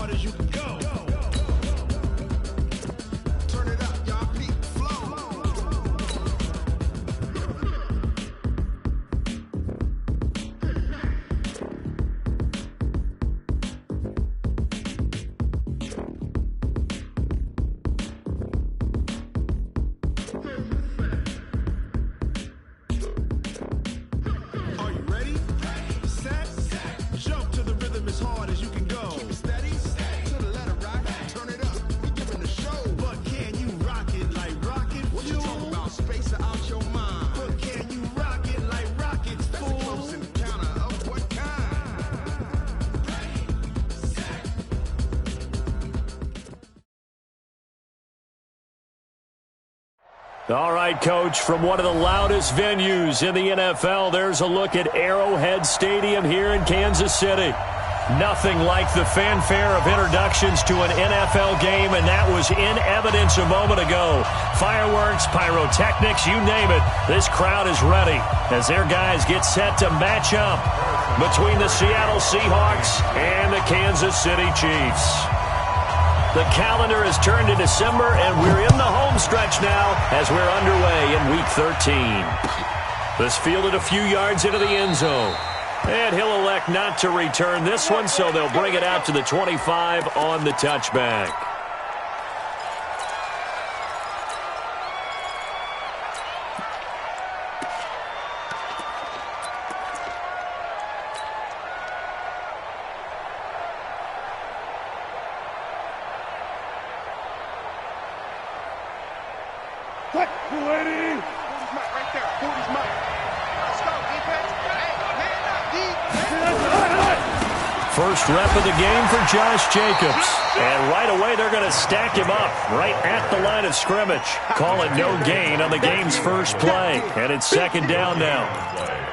hard as you can go. Turn it up, y'all. Peak flow. Are you ready? Set. Jump to the rhythm as hard as you can go. Keep it steady. To the letter rock. Turn it up. You're giving the show. But can you rock it like rocket fuel? What you talking about? Space out your mind. But can you rock it like rockets, fool? That's a close encounter of what kind? All right, Coach, from one of the loudest venues in the NFL, there's a look at Arrowhead Stadium here in Kansas City. Nothing like the fanfare of introductions to an NFL game, and that was in evidence a moment ago. Fireworks, pyrotechnics, you name it. This crowd is ready as their guys get set to match up between the Seattle Seahawks and the Kansas City Chiefs. The calendar has turned to December, and we're in the home stretch now as we're underway in Week 13. This fielded a few yards into the end zone. And he'll elect not to return this one, so they'll bring it out to the 25 on the touchback. Quick, you lady! 40's Mike right there. 40's Mike. Let's go, defense. Hey, man up, defense. First rep of the game for Josh Jacobs. And right away, they're going to stack him up right at the line of scrimmage. Call it no gain on the game's first play. And it's second down now.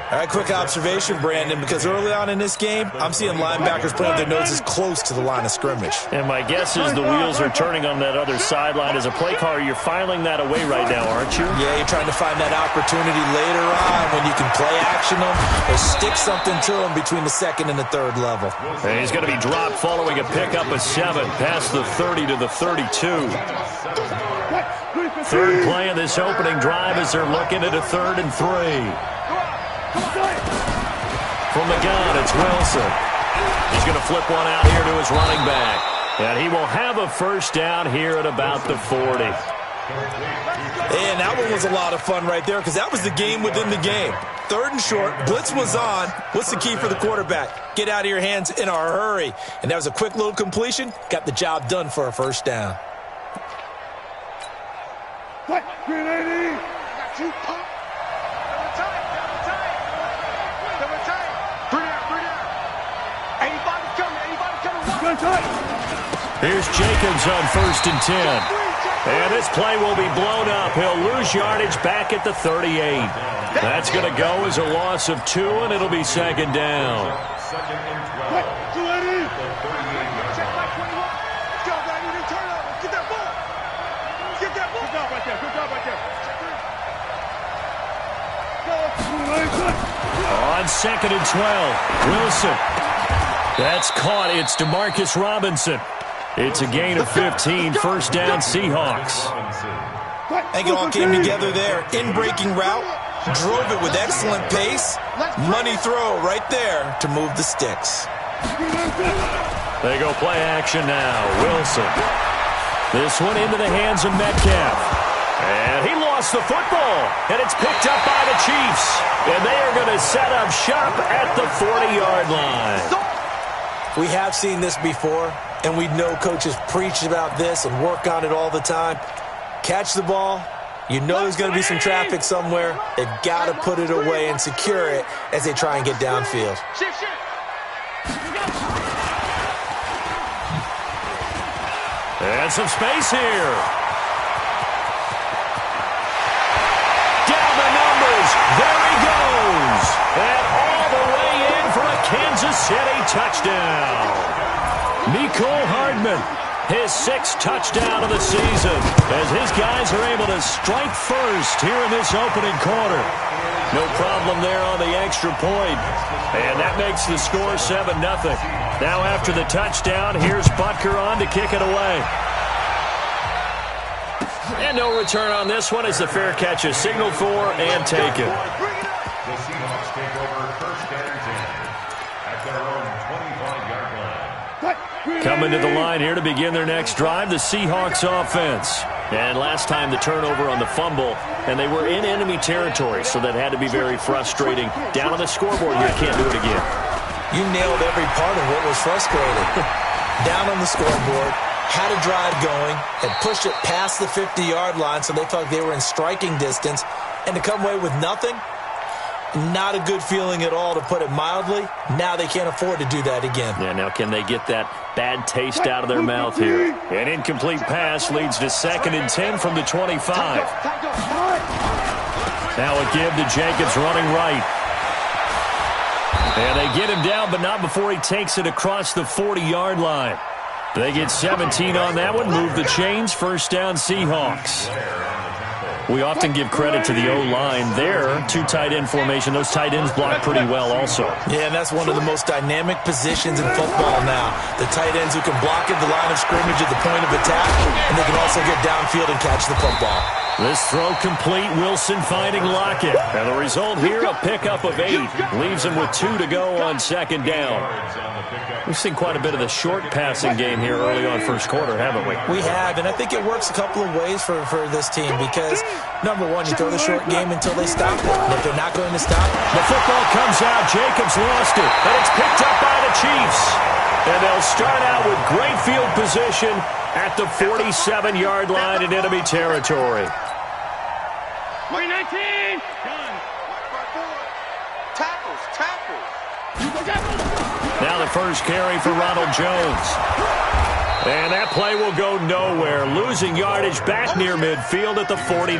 All right, quick observation, Brandon, because early on in this game, I'm seeing linebackers putting their noses close to the line of scrimmage. And my guess is the wheels are turning on that other sideline. As a play caller, you're filing that away right now, aren't you? Yeah, you're trying to find that opportunity later on when you can play action them or stick something to them between the second and the third level. And he's going to be dropped following a pickup of 7 past the 30 to the 32. Third play of this opening drive as they're looking at a 3rd and 3. From the gun, it's Wilson. He's going to flip one out here to his running back. And he will have a first down here at about the 40. And that one was a lot of fun right there because that was the game within the game. 3rd and short, blitz was on. What's the key for the quarterback? Get out of your hands in a hurry. And that was a quick little completion. Got the job done for a first down. Quick, 380! Got you, pump. Here's Jacobs on 1st and 10. And this play will be blown up. He'll lose yardage back at the 38. That's going to go as a loss of 2, and it'll be second down. On 2nd and 12, Wilson. That's caught. It's DeMarcus Robinson. It's a gain of 15. First down, Seahawks. I think it all came together there. In-breaking route. Drove it with excellent pace. Money throw right there to move the sticks. They go play action now. Wilson. This one into the hands of Metcalf. And he lost the football. And it's picked up by the Chiefs. And they are going to set up shop at the 40-yard line. We have seen this before, and we know coaches preach about this and work on it all the time. Catch the ball. You know there's going to be some traffic somewhere. They've got to put it away and secure it as they try and get downfield. And some space here. Down the numbers. There he goes. And all the way in for a Kansas City touchdown. Mecole Hardman His 6th touchdown of the season as his guys are able to strike first here in this opening quarter. No problem there on the extra point. And that makes the score 7-0. Now after the touchdown, here's Butker on to kick it away. And no return on this one as the fair catch is signaled for and taken. The Seahawks take over first and 10 at their own 25-yard line. Coming to the line here to begin their next drive, the Seahawks offense. And last time the turnover on the fumble, and they were in enemy territory, so that had to be very frustrating. Down on the scoreboard here, can't do it again. You nailed every part of what was frustrating. Down on the scoreboard, had a drive going, had pushed it past the 50-yard line, so they felt they were in striking distance, and to come away with nothing, not a good feeling at all, to put it mildly. Now they can't afford to do that again. Yeah, now can they get that bad taste out of their mouth here? An incomplete pass leads to 2nd and 10 from the 25. Now a give to Jacobs running right. And they get him down, but not before he takes it across the 40-yard line. They get 17 on that one, move the chains, first down Seahawks. We often give credit to the O-line there. 2 tight end formation. Those tight ends block pretty well also. Yeah, and that's one of the most dynamic positions in football now. The tight ends who can block at the line of scrimmage at the point of attack, and they can also get downfield and catch the football. This throw complete, Wilson finding Lockett. And the result here, a pickup of 8. Leaves him with 2 to go on 2nd down. We've seen quite a bit of the short passing game here early on first quarter, haven't we? We have, and I think it works a couple of ways for this team because, number one, you throw the short game until they stop it. And if they're not going to stop it, the football comes out. Jacobs lost it, and it's picked up by the Chiefs. And they'll start out with great field position at the 47-yard line in enemy territory. 2019. Tackles. Now the first carry for Ronald Jones. And that play will go nowhere. Losing yardage back near midfield at the 49.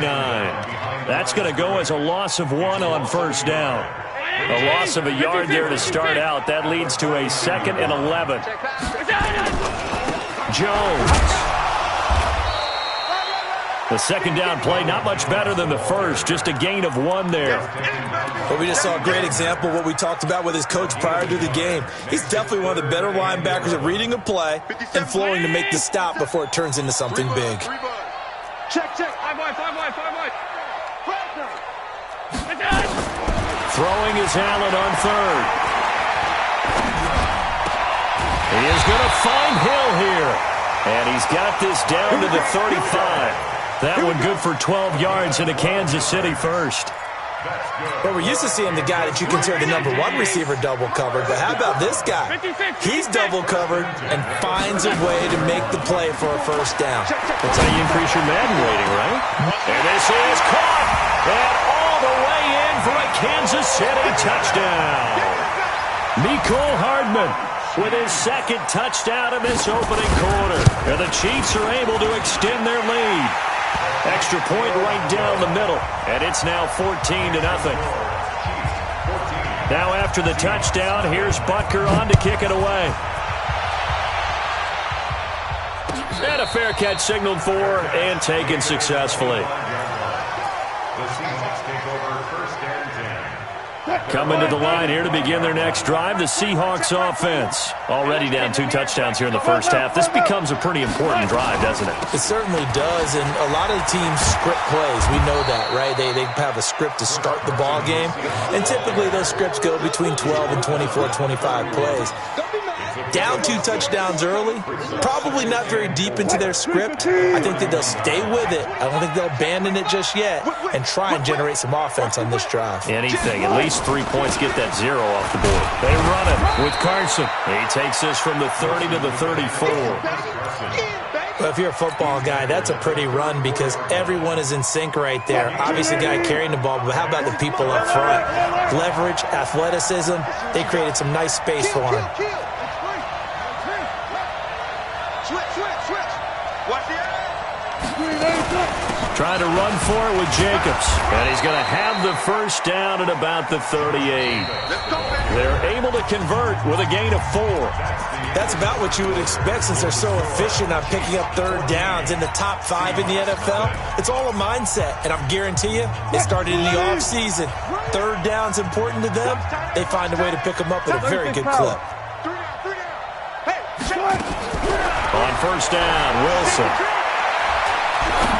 That's going to go as a loss of 1 on first down. A loss of a yard there to start out. That leads to a 2nd and 11. Jones. The second down play, not much better than the first. Just a gain of 1 there. But we just saw a great example of what we talked about with his coach prior to the game. He's definitely one of the better linebackers at reading a play and flowing to make the stop before it turns into something big. Check. 5 wide. Throwing is Allen on 3rd. He is going to find Hill here. And he's got this down to the 35. That one good for 12 yards into Kansas City first. Well, we're used to seeing the guy that you consider the number 1 receiver double covered, but how about this guy? He's double covered and finds a way to make the play for a first down. That's how you increase your Madden rating, right? And this is caught, and all the way in for a Kansas City touchdown. Mecole Hardman with his 2nd touchdown in this opening quarter. And the Chiefs are able to extend their lead. Extra point right down the middle, and it's now 14-0. Now after the touchdown, here's Butker on to kick it away. And a fair catch signaled for and taken successfully. The Seahawks take over first and 10. Coming to the line here to begin their next drive, the Seahawks offense. Already down 2 touchdowns here in the first half. This becomes a pretty important drive, doesn't it? It certainly does, and a lot of the teams script plays. We know that, right? They have a script to start the ball game, and typically those scripts go between 12 and 24, 25 plays. Down 2 touchdowns early, probably not very deep into their script. I think that they'll stay with it. I don't think they'll abandon it just yet and try and generate some offense on this drive. Anything, at least 3 points, get that 0 off the board. They run it with Carson. He takes this from the 30 to the 34. Well, if you're a football guy, that's a pretty run because everyone is in sync right there. Obviously, the guy carrying the ball, but how about the people up front? Leverage, athleticism, they created some nice space for him. Switch. Watch the Trying trying to run for it with Jacobs. And he's going to have the first down at about the 38. They're able to convert with a gain of 4. That's about what you would expect since they're so efficient on picking up third downs. In the top 5 in the NFL, it's all a mindset. And I guarantee you, it started in the offseason. Third down's important to them. They find a way to pick them up at a very good clip. On first down, Wilson.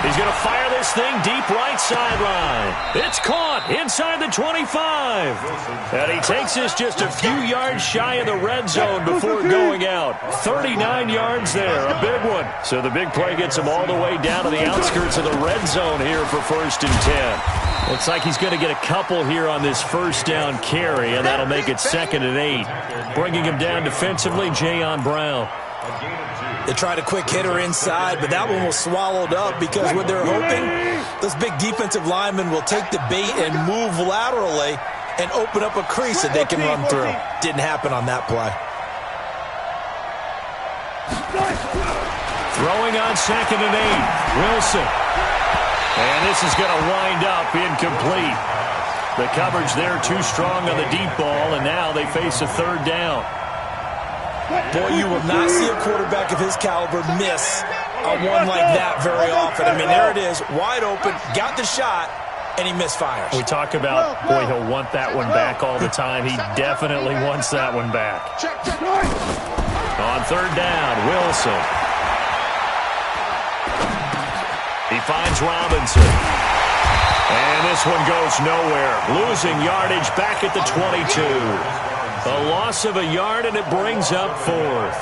He's going to fire this thing deep right sideline. It's caught inside the 25. And he takes this just a few yards shy of the red zone before going out. 39 yards there, a big one. So the big play gets him all the way down to the outskirts of the red zone here for 1st and 10. Looks like he's going to get a couple here on this first down carry, and that'll make it 2nd and 8. Bringing him down defensively, Jayon Brown. They tried a quick hitter inside, but that one was swallowed up because what they're hoping, those big defensive linemen will take the bait and move laterally and open up a crease that they can run through. Didn't happen on that play. Throwing on 2nd and 8, Wilson. And this is going to wind up incomplete. The coverage there too strong on the deep ball, and now they face a 3rd down. Boy, you will not see a quarterback of his caliber miss a one like that very often. I mean, there it is, wide open, got the shot, and he misfires. We talk about, boy, he'll want that one back all the time. He definitely wants that one back. On 3rd down, Wilson. He finds Robinson. And this one goes nowhere. Losing yardage back at the 22. A loss of a yard, and it brings up 4th.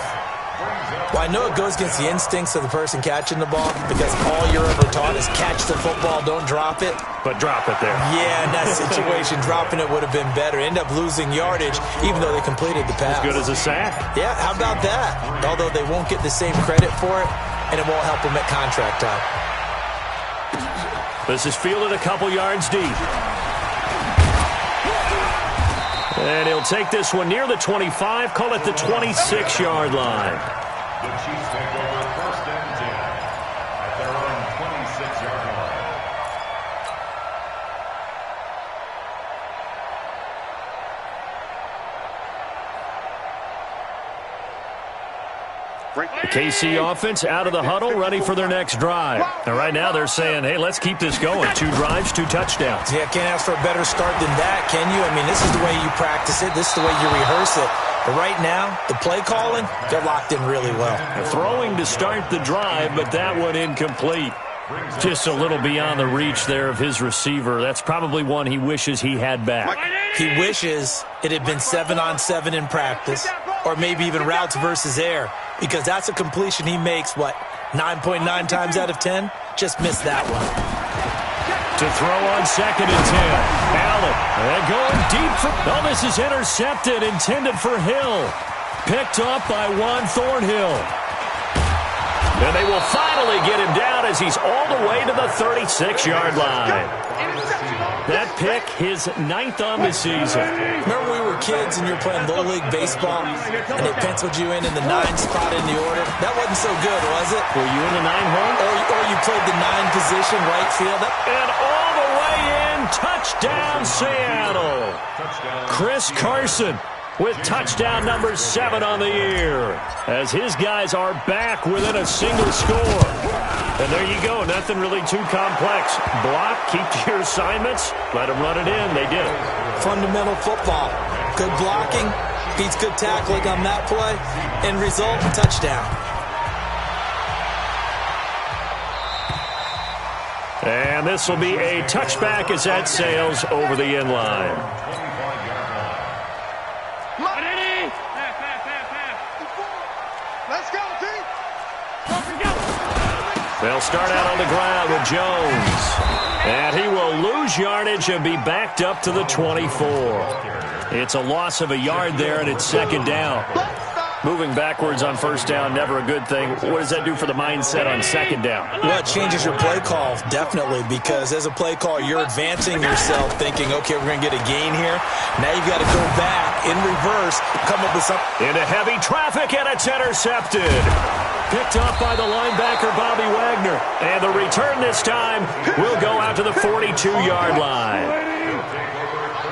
Well, I know it goes against the instincts of the person catching the ball because all you're ever taught is catch the football, don't drop it. But drop it there. Yeah, in that situation, dropping it would have been better. End up losing yardage, even though they completed the pass. As good as a sack. Yeah, how about that? Although they won't get the same credit for it, and it won't help them at contract time. This is fielded a couple yards deep. And he'll take this one near the 25, call it the 26-yard line. The Chiefs take over 1st and 10 at their own 26-yard line. The KC offense out of the huddle, ready for their next drive. And right now they're saying, hey, let's keep this going. 2 drives, 2 touchdowns. Yeah, can't ask for a better start than that, can you? I mean, this is the way you practice it. This is the way you rehearse it. But right now, the play calling, they're locked in really well. Throwing to start the drive, but that one incomplete. Just a little beyond the reach there of his receiver. That's probably one he wishes he had back. He wishes it had been 7-on-7 in practice, or maybe even routes versus air, because that's a completion he makes, 9.9 times out of 10? Just missed that one. To throw on 2nd and 10. Allen, and going deep for... Oh, this is intercepted, intended for Hill. Picked up by Juan Thornhill. And they will finally get him down as he's all the way to the 36-yard line. That pick, his 9th on the season. Remember when we were kids and you were playing Little League Baseball and they penciled you in the 9 spot in the order? That wasn't so good, was it? Were you in the 9 hole? Or you played the 9 position, right field. And all the way in, touchdown Seattle. Chris Carson with touchdown number 7 on the year, as his guys are back within a single score. And there you go, nothing really too complex. Block, keep to your assignments, let them run it in. They did it. Fundamental football. Good blocking, beats good tackling on that play, end result, touchdown. And this will be a touchback as that sails over the end line. They'll start out on the ground with Jones. And he will lose yardage and be backed up to the 24. It's a loss of a yard there, and it's 2nd down. Moving backwards on 1st down, never a good thing. What does that do for the mindset on 2nd down? Well, it changes your play call, definitely, because as a play call, you're advancing yourself thinking, okay, we're going to get a gain here. Now you've got to go back in reverse, come up with something. Into heavy traffic, and it's intercepted. picked off by the linebacker, Bobby Wagner. And the return this time will go out to the 42-yard line.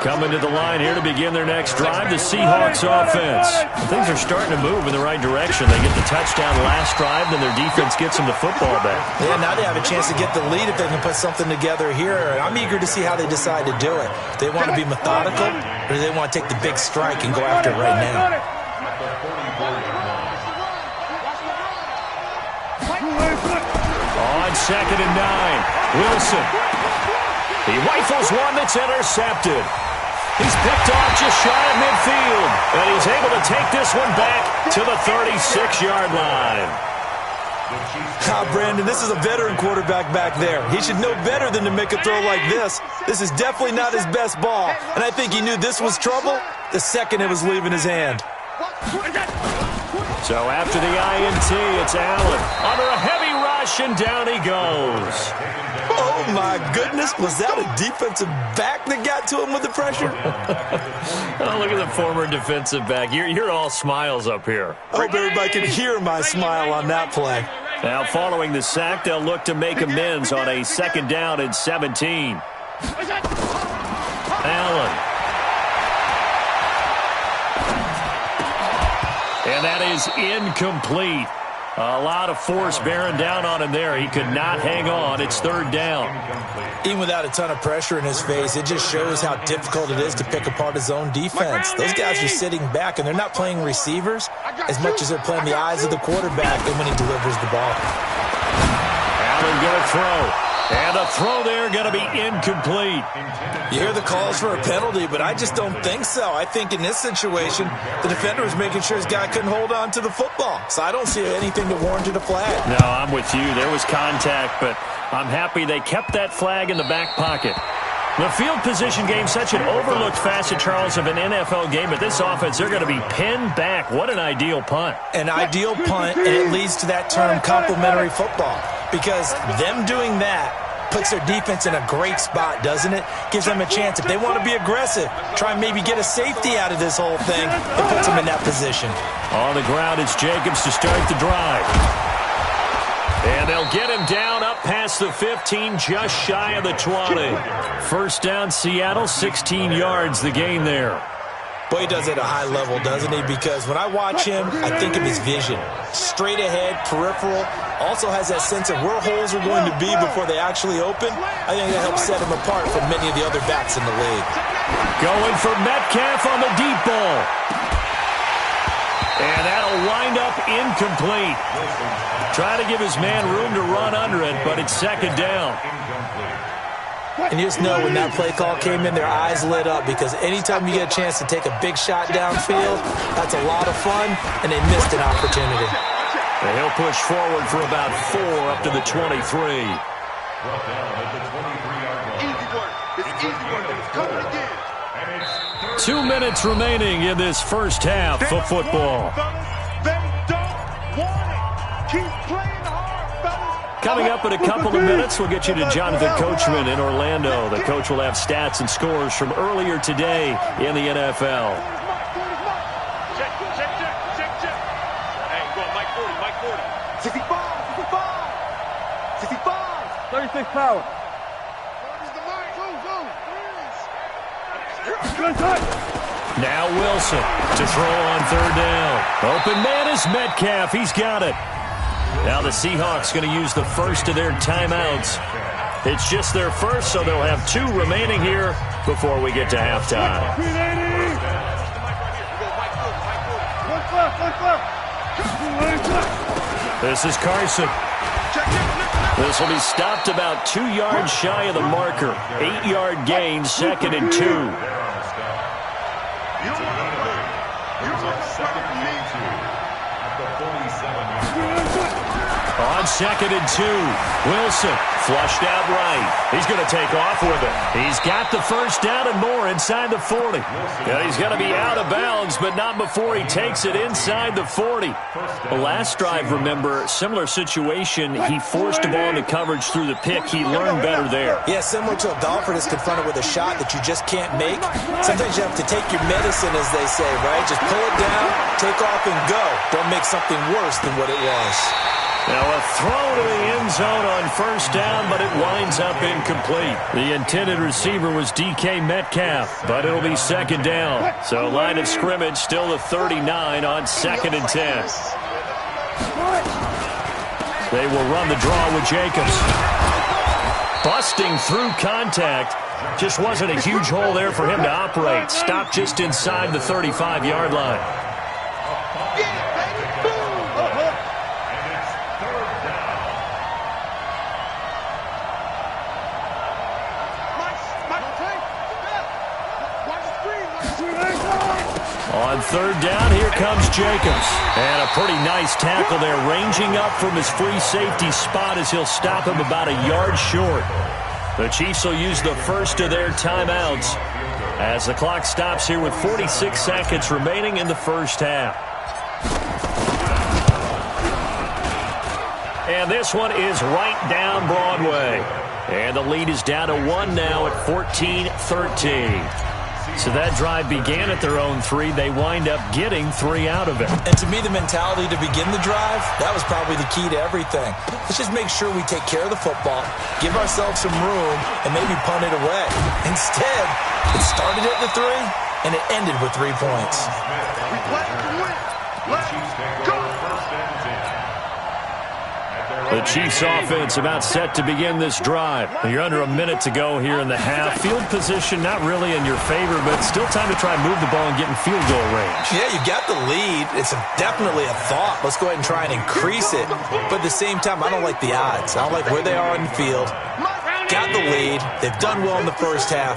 Coming to the line here to begin their next drive, the Seahawks offense. Things are starting to move in the right direction. They get the touchdown last drive, then their defense gets them the football back. Yeah, now they have a chance to get the lead if they can put something together here. I'm eager to see how they decide to do it. Do they want to be methodical, or do they want to take the big strike and go after it right now? On 2nd and 9, Wilson. He rifles one that's intercepted. He's picked off just shy of midfield, and he's able to take this one back to the 36-yard line. Brandon, this is a veteran quarterback back there. He should know better than to make a throw like this. This is definitely not his best ball, and I think he knew this was trouble the second it was leaving his hand. So after the INT, it's Allen under a heavy rush, and down he goes. Oh, my goodness. Was that a defensive back that got to him with the pressure? Oh, look at the former defensive back. You're all smiles up here. I hope everybody can hear my smile on that play. Now, following the sack, they'll look to make amends on a 2nd down and 17. Allen. And that is incomplete. A lot of force bearing down on him there. He could not hang on. It's 3rd down. Even without a ton of pressure in his face, it just shows how difficult it is to pick apart his own defense. Those guys are sitting back, and they're not playing receivers as much as they're playing the eyes of the quarterback and when he delivers the ball. Allen going to throw. And a throw there going to be incomplete. You hear the calls for a penalty, but I just don't think so. I think in this situation, the defender was making sure his guy couldn't hold on to the football. So I don't see anything to warrant a flag. No, I'm with you. There was contact, but I'm happy they kept that flag in the back pocket. The field position game, such an overlooked facet, Charles, of an NFL game, but this offense, they're going to be pinned back. What an ideal punt. An ideal punt, and it leads to that term complementary football, because them doing that puts their defense in a great spot, doesn't it? Gives them a chance, if they want to be aggressive, try and maybe get a safety out of this whole thing, and puts them in that position. On the ground, it's Jacobs to start the drive. And they'll get him down up past the 15, just shy of the 20. 1st down, Seattle, 16 yards the gain there. Boy, he does it at a high level, doesn't he? Because when I watch him, I think of his vision. Straight ahead, peripheral, also has that sense of where holes are going to be before they actually open. I think that helps set him apart from many of the other backs in the league. Going for Metcalf on the deep ball. And that'll wind up incomplete. Try to give his man room to run under it, but it's 2nd down. And you just know when that play call came in, their eyes lit up, because anytime you get a chance to take a big shot downfield, that's a lot of fun, and they missed an opportunity. And he'll push forward for about 4 up to the 23. Easy work. It's easy work. It's coming again. 2 minutes remaining in this 1st half of football. They don't want it. Keep playing hard, fellas. Coming up in a couple of minutes, we'll get you to Jonathan Coachman in Orlando. The coach will have stats and scores from earlier today in the NFL. Check. Hey, go on, Mike 40. 65. 36 power. Now Wilson to throw on 3rd down. Open man is Metcalf. He's got it. Now the Seahawks going to use the first of their timeouts. It's just their first, so they'll have 2 remaining here before we get to halftime. This is Carson. This will be stopped about 2 yards shy of the marker. 8-yard gain, 2nd and 2. On 2nd and 2, Wilson flushed out right. He's going to take off with it. He's got the first down and more inside the 40. And he's going to be out of bounds, but not before he takes it inside the 40. The last drive, remember, similar situation. He forced the ball into coverage through the pick. He learned better there. Yeah, similar to a golfer that's confronted with a shot that you just can't make. Sometimes you have to take your medicine, as they say, right? Just pull it down, take off, and go. Don't make something worse than what it was. Now a throw to the end zone on first down, but it winds up incomplete. The intended receiver was DK Metcalf, but it'll be 2nd down. So line of scrimmage still the 39 on 2nd and 10. They will run the draw with Jacobs. Busting through contact. Just wasn't a huge hole there for him to operate. Stopped just inside the 35-yard line. On 3rd down, here comes Jacobs. And a pretty nice tackle there, ranging up from his free safety spot as he'll stop him about a yard short. The Chiefs will use the first of their timeouts as the clock stops here with 46 seconds remaining in the first half. And this one is right down Broadway. And the lead is down to 1 now at 14-13. So that drive began at their own 3. They wind up getting 3 out of it. And to me, the mentality to begin the drive, that was probably the key to everything. Let's just make sure we take care of the football, give ourselves some room, and maybe punt it away. Instead, it started at the 3, and it ended with 3 points. We play to win. Let's go. The Chiefs offense about set to begin this drive. You're under a minute to go here in the half. Field position not really in your favor, but still time to try and move the ball and get in field goal range. Yeah, you got the lead. It's definitely a thought. Let's go ahead and try and increase it. But at the same time, I don't like the odds. I don't like where they are on the field. Got the lead. They've done well in the first half.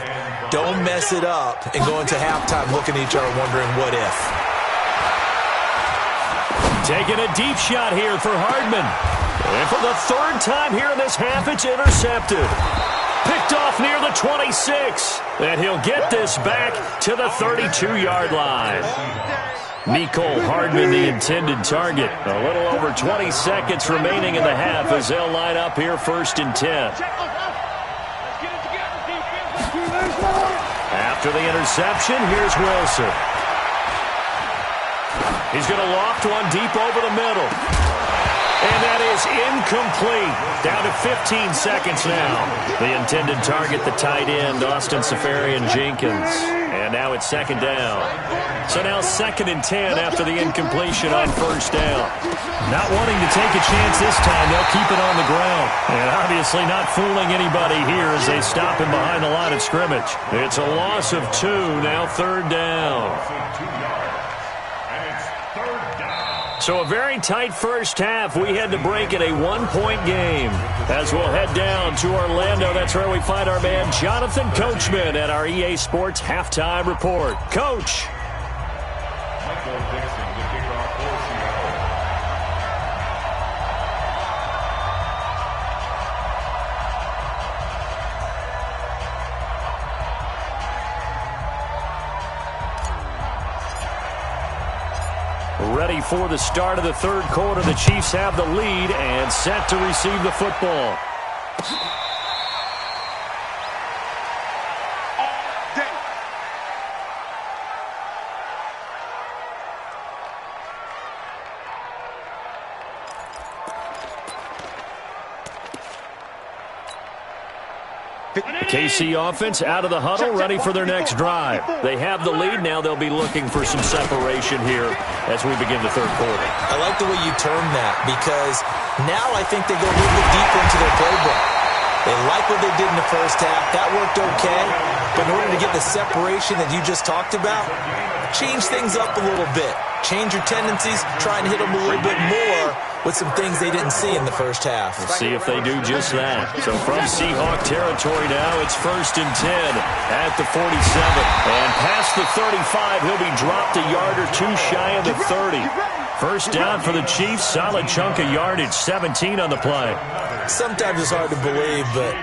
Don't mess it up and go into halftime looking at each other wondering what if. Taking a deep shot here for Hardman. And for the 3rd time here in this half, it's intercepted. Picked off near the 26. And he'll get this back to the 32-yard line. Mecole Hardman, the intended target. A little over 20 seconds remaining in the half as they'll line up here 1st and 10. After the interception, here's Wilson. He's going to loft one deep over the middle. And that is incomplete. Down to 15 seconds now. The intended target, the tight end, Austin Seferian-Jenkins. And now it's 2nd down. So now 2nd and 10 after the incompletion on 1st down. Not wanting to take a chance this time, they'll keep it on the ground. And obviously not fooling anybody here as they stop him behind the line of scrimmage. It's a loss of 2, now 3rd down. So a very tight first half. We had to break in a 1-point game. As we'll head down to Orlando, that's where we find our man Jonathan Coachman at our EA Sports Halftime Report. Coach. Michael Dixon to kick off for Seattle. Ready for the start of the 3rd quarter. The Chiefs have the lead and set to receive the football. The KC offense out of the huddle, ready for their next drive. They have the lead. Now they'll be looking for some separation here as we begin the 3rd quarter. I like the way you termed that because now I think they go a little bit deeper into their playbook. They like what they did in the first half. That worked okay. But in order to get the separation that you just talked about, change things up a little bit. Change your tendencies. Try and hit them a little bit more with some things they didn't see in the first half. We'll see if they do just that. So from Seahawk territory now, it's 1st and 10 at the 47. And past the 35, he'll be dropped a yard or two shy of the 30. First down for the Chiefs. Solid chunk of yardage. 17 on the play. Sometimes it's hard to believe, but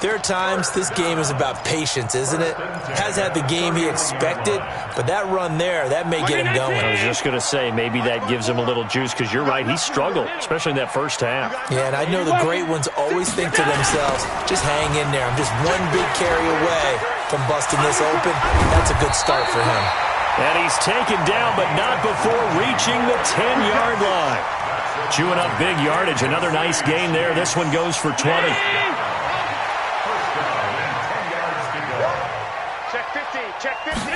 there are times this game is about patience, isn't it? Has had the game he expected, but that run there, that may get him going. I was just going to say, maybe that gives him a little juice, because you're right, he struggled, especially in that first half. Yeah, and I know the great ones always think to themselves, just hang in there. I'm just one big carry away from busting this open. That's a good start for him. And he's taken down, but not before reaching the 10-yard line. Chewing up big yardage. Another nice gain there. This one goes for 20. Check 50, check 50.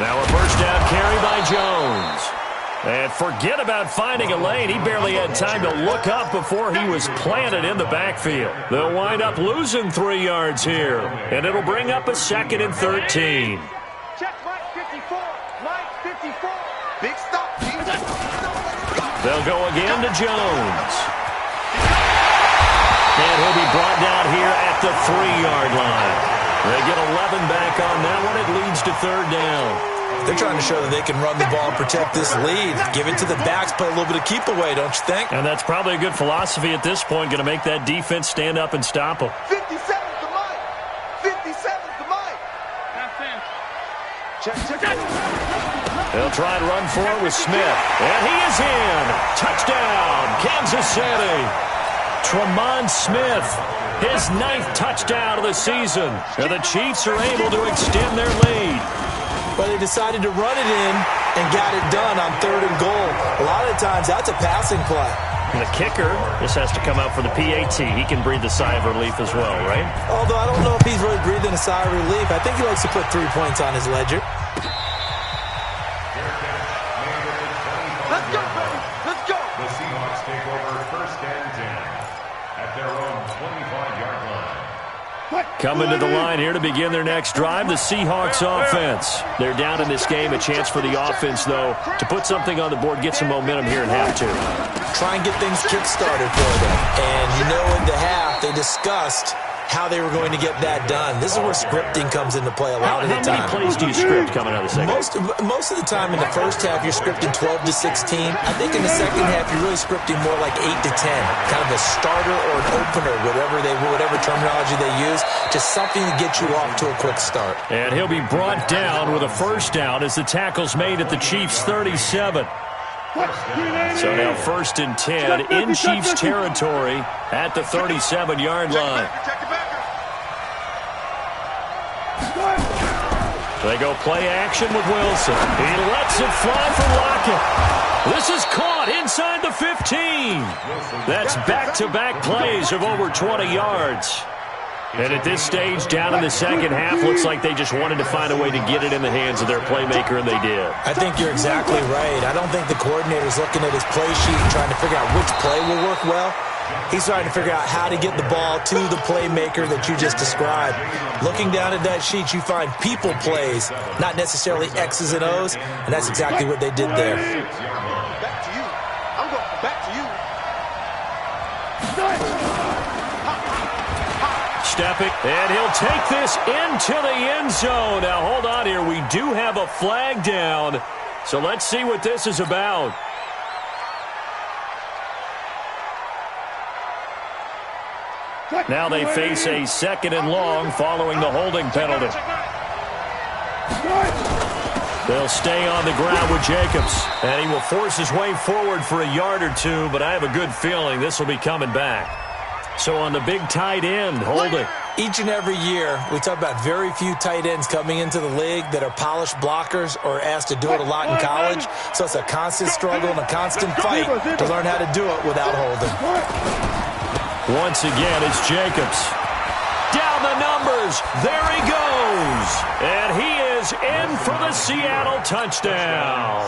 Now a first down carry by Jones. And forget about finding a lane. He barely had time to look up before he was planted in the backfield. They'll wind up losing 3 yards here. And it'll bring up a 2nd and 13. Check Mike 54, Mike 54. Big stop, They'll go again to Jones. And he'll be brought down here at the 3-yard line. They get 11 back on that one. It leads to 3rd down. They're trying to show that they can run the ball and protect this lead. Give it to the backs, play a little bit of keep away, don't you think? And that's probably a good philosophy at this point. Going to make that defense stand up and stop them. 57 to Mike. 57 to Mike. Check. They'll try and run for it with Smith. And he is in. Touchdown, Kansas City. Tremont Smith, his 9th touchdown of the season. And the Chiefs are able to extend their lead. But they decided to run it in and got it done on 3rd and goal. A lot of times, that's a passing play. And the kicker just has to come out for the PAT. He can breathe a sigh of relief as well, right? Although I don't know if he's really breathing a sigh of relief. I think he likes to put 3 points on his ledger. Let's go, baby. Let's go. The Seahawks take over 1st and 10 at their own 25-yard line. Coming to the line here to begin their next drive, the Seahawks offense. They're down in this game. A chance for the offense, though, to put something on the board, get some momentum here in half 2. Try and get things kick-started for them. And you know in the half, they discussed how they were going to get that done. This is where scripting comes into play a lot of the time. How many plays do you script coming out of the second? Most of the time in the first half, you're scripting 12 to 16. I think in the second half, you're really scripting more like 8 to 10. Kind of a starter or an opener, whatever terminology they use. Just something to get you off to a quick start. And he'll be brought down with a first down as the tackle's made at the Chiefs' 37. So now 1st and 10 in Chiefs territory at the 37-yard line. They go play action with Wilson. He lets it fly for Lockett. This is caught inside the 15. That's back-to-back plays of over 20 yards. And at this stage, down in the second half, looks like they just wanted to find a way to get it in the hands of their playmaker, and they did. I think you're exactly right. I don't think the coordinator's looking at his play sheet and trying to figure out which play will work well. He's trying to figure out how to get the ball to the playmaker that you just described. Looking down at that sheet, you find people plays, not necessarily X's and O's, and that's exactly what they did there. Back to you. I'm going back to you. Stepping, and he'll take this into the end zone. Now, hold on here. We do have a flag down, so let's see what this is about. Now they face a 2nd and long following the holding penalty. They'll stay on the ground with Jacobs, and he will force his way forward for a yard or 2, but I have a good feeling this will be coming back. So on the big tight end, holding. Each and every year, we talk about very few tight ends coming into the league that are polished blockers or asked to do it a lot in college. So it's a constant struggle and a constant fight to learn how to do it without holding. Once again, it's Jacobs. Down the numbers. There he goes. And he is in for the Seattle touchdown.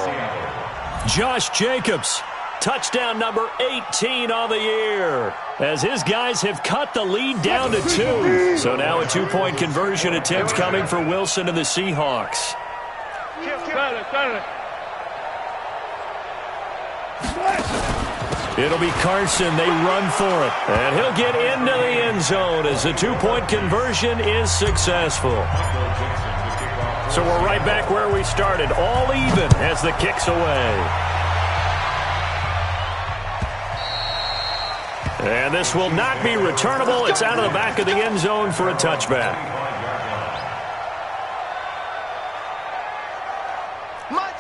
Josh Jacobs. Touchdown number 18 on the year, as his guys have cut the lead down to 2. So now a 2-point conversion attempt coming for Wilson and the Seahawks. It'll be Carson. They run for it, and he'll get into the end zone as the 2-point conversion is successful. So we're right back where we started, all even as the kick's away. And this will not be returnable. It's out of the back of the end zone for a touchback.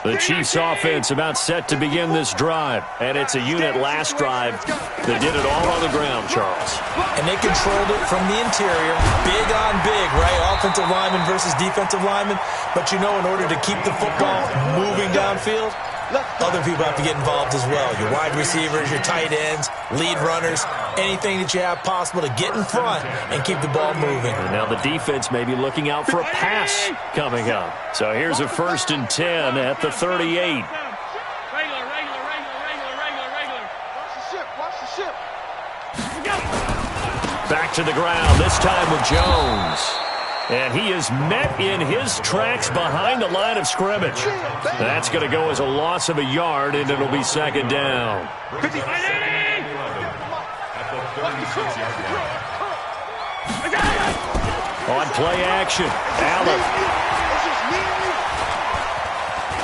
The Chiefs offense about set to begin this drive. And it's a unit last drive that did it all on the ground, Charles. And they controlled it from the interior. Big on big, right? Offensive lineman versus defensive lineman. But you know, in order to keep the football moving downfield, other people have to get involved as well. Your wide receivers, your tight ends, lead runners, anything that you have possible to get in front and keep the ball moving. And now the defense may be looking out for a pass coming up. So here's a 1st and 10 at the 38. Regular. Watch the ship. Back to the ground, this time with Jones. And he is met in his tracks behind the line of scrimmage. That's going to go as a loss of a yard, and it'll be 2nd down. On play action, Allen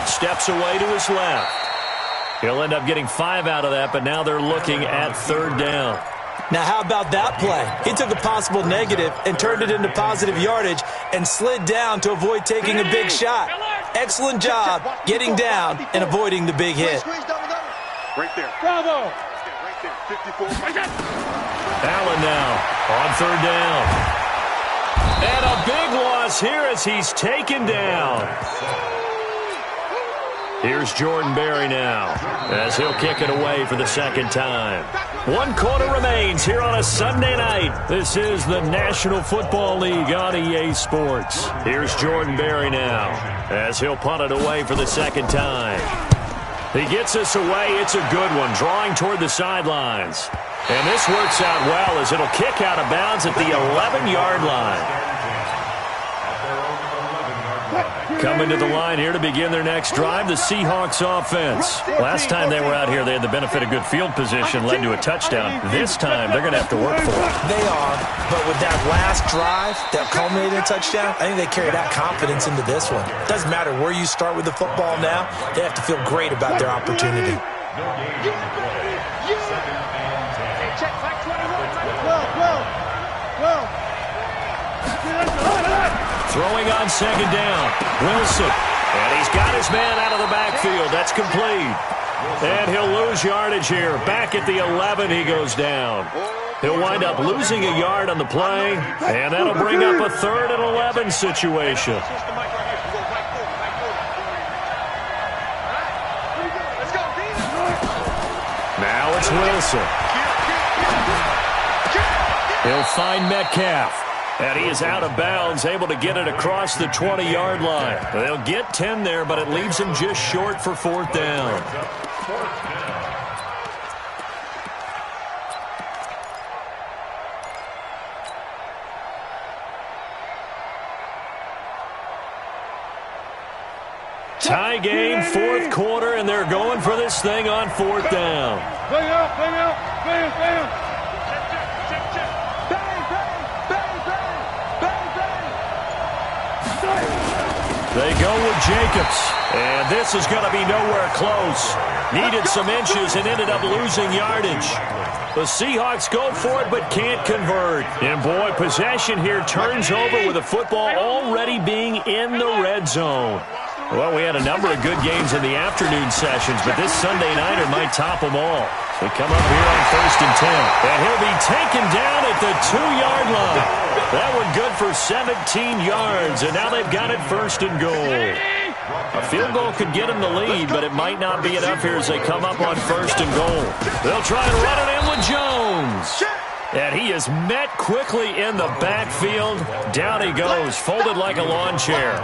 steps away to his left. He'll end up getting 5 out of that, but now they're looking at 3rd down. Now, how about that play? He took a possible negative and turned it into positive yardage and slid down to avoid taking a big shot. Excellent job getting down and avoiding the big hit. Right there. Bravo. Right there. 54. Allen now on 3rd down. And a big loss here as he's taken down. Here's Jordan Berry now as he'll kick it away for the 2nd time. 1 quarter remains here on a Sunday night. This is the National Football League on EA Sports. Here's Jordan Berry now as he'll punt it away for the 2nd time. He gets us away. It's a good one, drawing toward the sidelines. And this works out well as it'll kick out of bounds at the 11-yard line. Coming to the line here to begin their next drive, the Seahawks offense. Last time they were out here, they had the benefit of good field position, led to a touchdown. This time, they're going to have to work for it. They are, but with that last drive that culminated in a touchdown, I think they carry that confidence into this one. It doesn't matter where you start with the football now. They have to feel great about their opportunity. Check back 21. Throwing on 2nd down, Wilson. And he's got his man out of the backfield. That's complete. And he'll lose yardage here. Back at the 11, he goes down. He'll wind up losing a yard on the play, and that'll bring up a 3rd and 11 situation. Now it's Wilson. He'll find Metcalf. And he is out of bounds, able to get it across the 20-yard line. They'll get 10 there, but it leaves him just short for 4th down. Tie game, 4th quarter, and they're going for this thing on 4th down. Bang out, bam. They go with Jacobs, and this is going to be nowhere close. Needed some inches and ended up losing yardage. The Seahawks go for it but can't convert. And boy, possession here turns over with the football already being in the red zone. Well, we had a number of good games in the afternoon sessions, but this Sunday nighter might top them all. They come up here on 1st and 10, and he'll be taken down at the 2-yard line. That one good for 17 yards, and now they've got it 1st and goal. A field goal could get them the lead, but it might not be enough here as they come up on 1st and goal. They'll try and run it in with Jones. And he is met quickly in the backfield. Down he goes, folded like a lawn chair.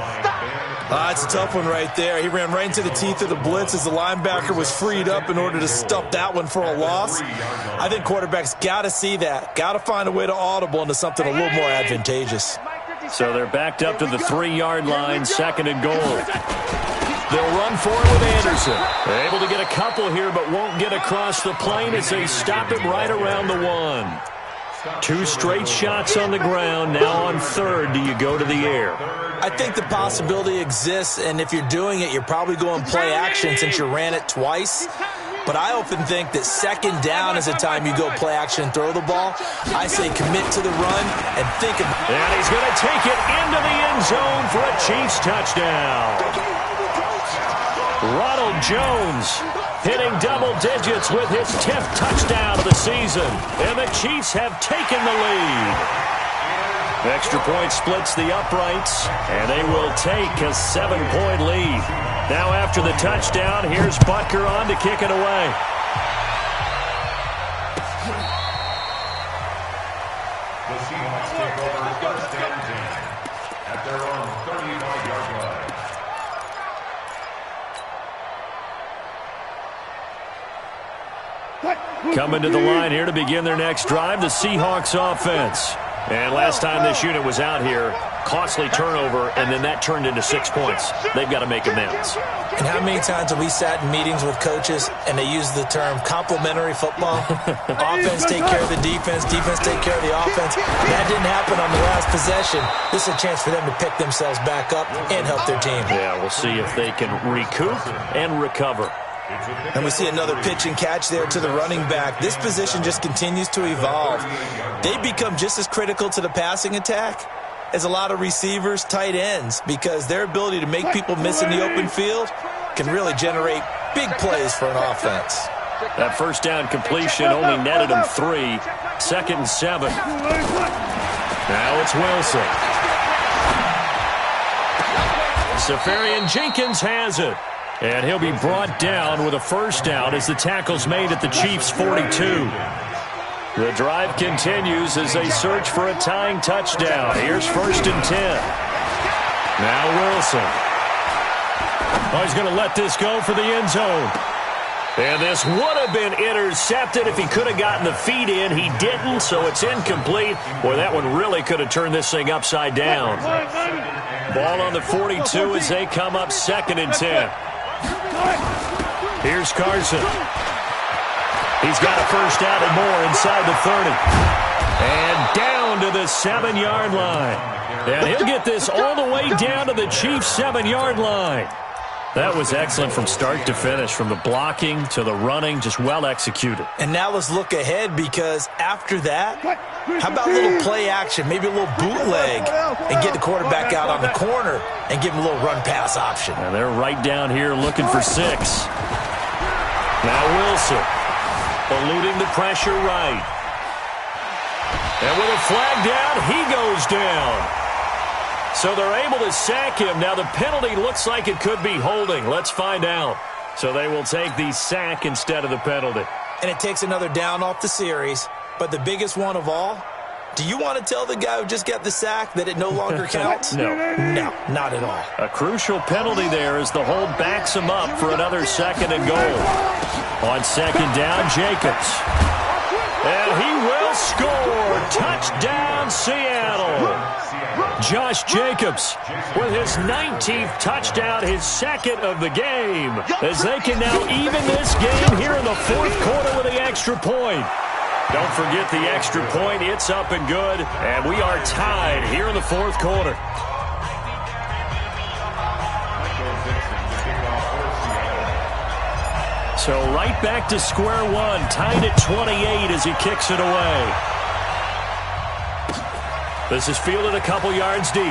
It's a tough one right there. He ran right into the teeth of the blitz as the linebacker was freed up in order to stuff that one for a loss. I think quarterbacks got to see that. Got to find a way to audible into something a little more advantageous. So they're backed up to the 3-yard line, 2nd and goal. They'll run for it with Anderson. They're able to get a couple here, but won't get across the plane as they stop it right around the 1. 2 straight shots on the ground. Now on 3rd, do you go to the air? I think the possibility exists, and if you're doing it, you're probably going play action since you ran it twice. But I often think that second down is a time you go play action and throw the ball. I say commit to the run and think about it. And he's going to take it into the end zone for a Chiefs touchdown. Ronald Jones hitting double digits with his 10th touchdown of the season. And the Chiefs have taken the lead. Extra point splits the uprights, and they will take a 7-point lead. Now after the touchdown, here's Butker on to kick it away. The Seahawks take over first and 10 at their own 35-yard line. Coming to the line here to begin their next drive, the Seahawks offense. And last time this unit was out here, costly turnover, and then that turned into 6 points. They've got to make amends. And how many times have we sat in meetings with coaches and they use the term complementary football? Offense take care of the defense, defense take care of the offense. That didn't happen on the last possession. This is a chance for them to pick themselves back up and help their team. Yeah, we'll see if they can recoup and recover. And we see another pitch and catch there to the running back. This position just continues to evolve. They become just as critical to the passing attack as a lot of receivers, tight ends, because their ability to make people miss in the open field can really generate big plays for an offense. That first down completion only netted him 3. 2nd and 7. Now it's Wilson. Safarian Jenkins has it. And he'll be brought down with a first down as the tackle's made at the Chiefs' 42. The drive continues as they search for a tying touchdown. Here's 1st and 10. Now Wilson. Oh, he's going to let this go for the end zone. And this would have been intercepted if he could have gotten the feet in. He didn't, so it's incomplete. Boy, that one really could have turned this thing upside down. Ball on the 42 as they come up 2nd and 10. Here's Carson. He's got a first down and more inside the 30. And down to the 7-yard line. And he'll get this all the way down to the Chiefs' 7-yard line. That was excellent from start to finish, from the blocking to the running, just well executed. And now let's look ahead, because after that, how about a little play action, maybe a little bootleg, and get the quarterback out on the corner and give him a little run-pass option. And they're right down here looking for 6. Now Wilson, eluding the pressure right. And with a flag down, he goes down. So they're able to sack him. Now the penalty looks like it could be holding. Let's find out. So they will take the sack instead of the penalty. And it takes another down off the series. But the biggest one of all, do you want to tell the guy who just got the sack that it no longer counts? No, not at all. A crucial penalty there as the hold backs him up for another 2nd and goal. On 2nd down, Jacobs. And he will score. Touchdown, Seattle. Josh Jacobs with his 19th touchdown, his 2nd of the game, as they can now even this game here in the 4th quarter with the extra point. Don't forget the extra point. It's up and good, and we are tied here in the 4th quarter. So right back to square one, tied at 28 as he kicks it away. This is fielded a couple yards deep. And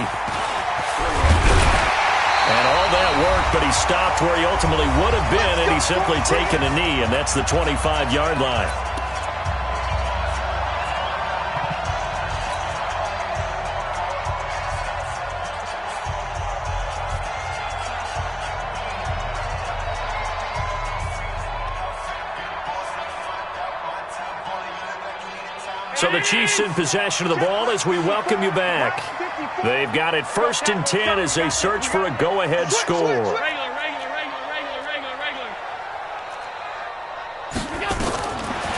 all that work, but he stopped where he ultimately would have been, and he's simply taken a knee, and that's the 25-yard line. So the Chiefs in possession of the ball as we welcome you back. They've got it 1st and 10 as they search for a go-ahead score.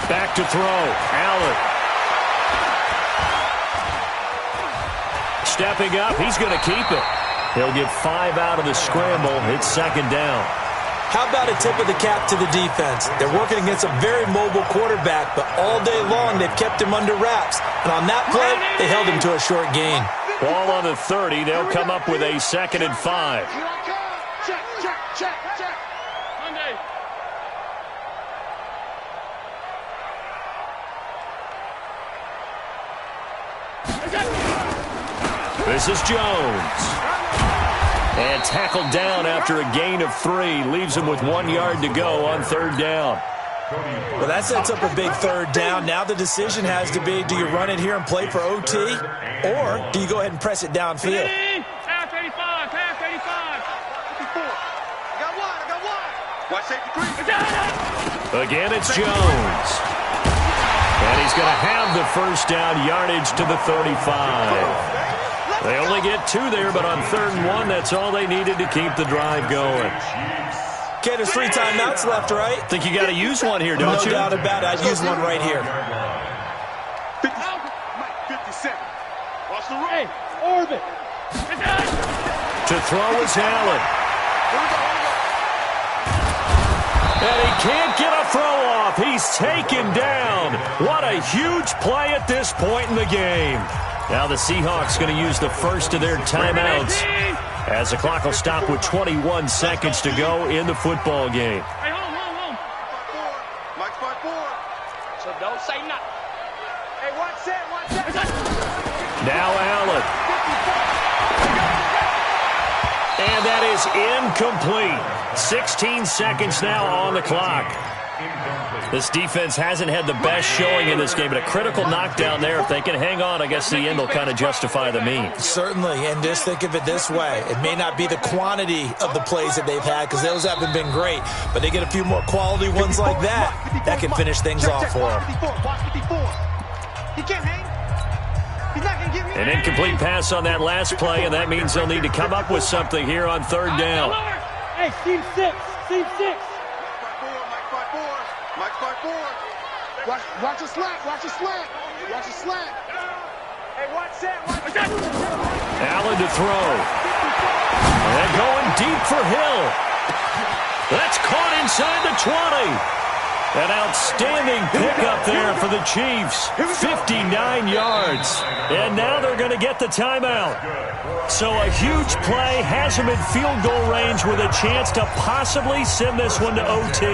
Back to throw. Allen. Stepping up. He's going to keep it. He'll get 5 out of the scramble. It's 2nd down. How about a tip of the cap to the defense? They're working against a very mobile quarterback, but all day long they've kept him under wraps. And on that play, they held him to a short gain. Ball on the 30. They'll come up with a 2nd and 5. This is Jones. And tackled down after a gain of 3. Leaves him with 1 yard to go on 3rd down. Well, that sets up a big 3rd down. Now the decision has to be, do you run it here and play for OT, or do you go ahead and press it downfield? Pass 85, pass 85. 54. I got one. Watch safety 3. Again, it's Jones. And he's going to have the 1st down, yardage to the 35. They only get 2 there, but on 3rd and 1, that's all they needed to keep the drive going. Okay, there's 3 timeouts left, right? Think you got to use one here, don't you? No doubt about it. I'd use one right here. 57. Watch the right. Orbit. To throw is Allen. And he can't get a throw off. He's taken down. What a huge play at this point in the game. Now the Seahawks going to use the first of their timeouts as the clock will stop with 21 seconds to go in the football game. Hey, home. Mike's 5-4. So don't say nothing. Hey, one set. Now Allen. And that is incomplete. 16 seconds now on the clock. This defense hasn't had the best showing in this game, but a critical knockdown there. If they can hang on, I guess the end will kind of justify the means. Certainly, and just think of it this way. It may not be the quantity of the plays that they've had, because those haven't been great, but they get a few more quality ones like that can finish things off for them. He can't hang. He's not going to give me An incomplete pass on that last play, and that means they'll need to come up with something here on 3rd down. Hey, team 6. Mike's 5-4. Watch the slant. Hey, watch that. Allen to throw. And going deep for Hill. That's caught inside the 20. An outstanding pickup there for the Chiefs. 59 yards. And now they're going to get the timeout. So a huge play has them in field goal range with a chance to possibly send this one to OT.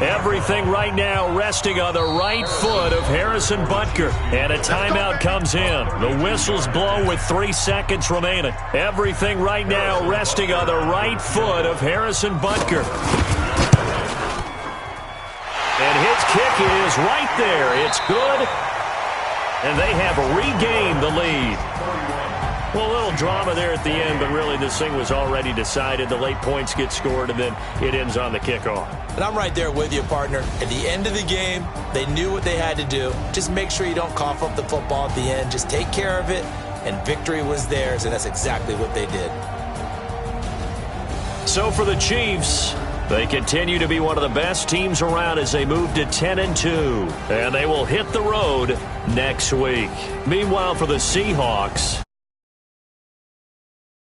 Everything right now resting on the right foot of Harrison Butker. And a timeout comes in. The whistles blow with 3 seconds remaining. Everything right now resting on the right foot of Harrison Butker. And his kick is right there. It's good. And they have regained the lead. Well, a little drama there at the end, but really this thing was already decided. The late points get scored, and then it ends on the kickoff. And I'm right there with you, partner. At the end of the game, they knew what they had to do. Just make sure you don't cough up the football at the end. Just take care of it, and victory was theirs, and that's exactly what they did. So for the Chiefs, they continue to be one of the best teams around as they move to 10-2, and they will hit the road next week. Meanwhile, for the Seahawks,